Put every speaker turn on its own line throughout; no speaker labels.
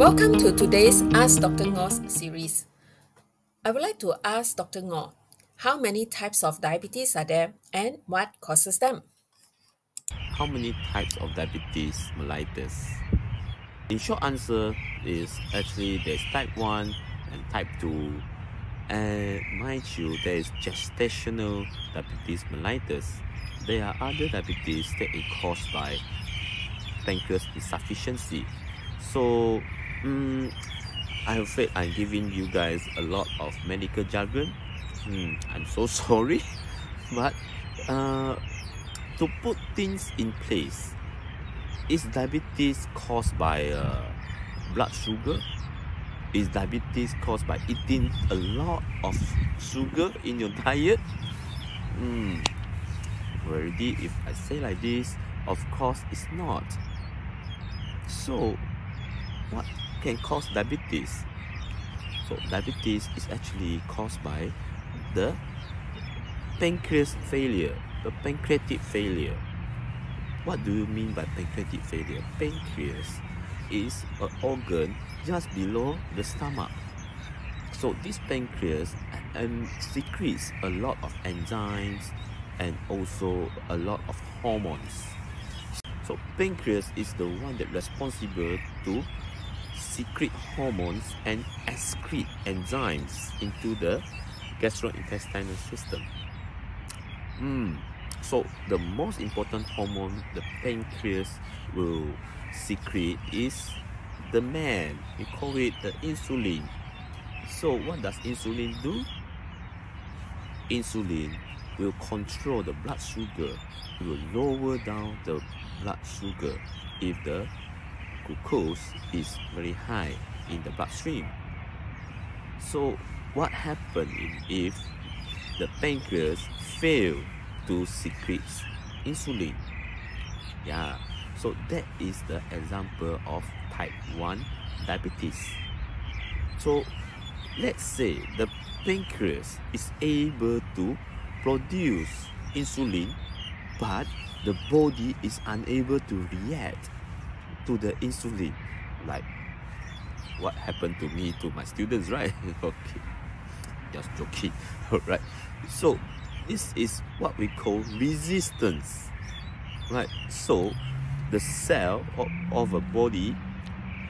Welcome to today's Ask Dr. Ngo's series. I would like to ask Dr. Ngo, how many types of diabetes are there and what causes them?
How many types of diabetes mellitus? In short answer is actually there's type 1 and type 2, and mind you there is gestational diabetes mellitus. There are other diabetes that is caused by pancreas insufficiency. So I'm afraid I'm giving you guys a lot of medical jargon. I'm so sorry, but to put things in place, is diabetes caused by blood sugar? Is diabetes caused by eating a lot of sugar in your diet? Already, if I say like this, of course it's not. So what can cause diabetes? So diabetes is actually caused by the pancreas failure, the pancreatic failure. What do you mean by pancreatic failure? Pancreas is an organ just below the stomach. So this pancreas secretes a lot of enzymes and also a lot of hormones. So pancreas is the one that responsible to secrete hormones and excrete enzymes into the gastrointestinal system. So the most important hormone the pancreas will secrete is the man. We call it the insulin. So what does insulin do? Insulin will control the blood sugar. It will lower down the blood sugar if the glucose is very high in the bloodstream. So what happens if the pancreas fail to secrete insulin? So that is the example of type 1 diabetes. So let's say the pancreas is able to produce insulin, but the body is unable to react to the insulin, like what happened to me, to my students, right? Okay, just joking. All right, so this is what we call resistance, right? So the cell of a body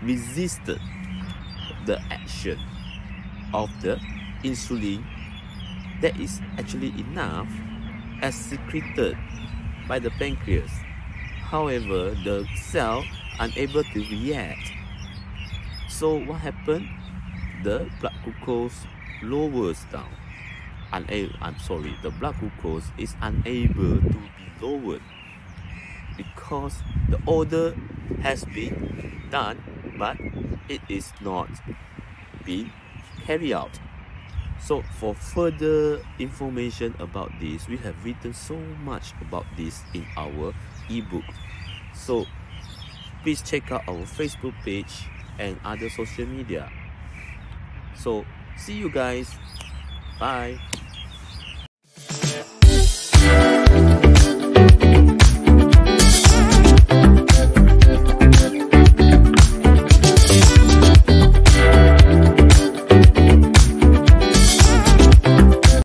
resisted the action of the insulin that is actually enough as secreted by the pancreas. However, the cell unable to react. So what happened? The blood glucose lowers down. The blood glucose is unable to be lowered because the order has been done, but it is not being carried out. So for further information about this, we have written so much about this in our ebook. So please check out our Facebook page and other social media. So see you guys. Bye.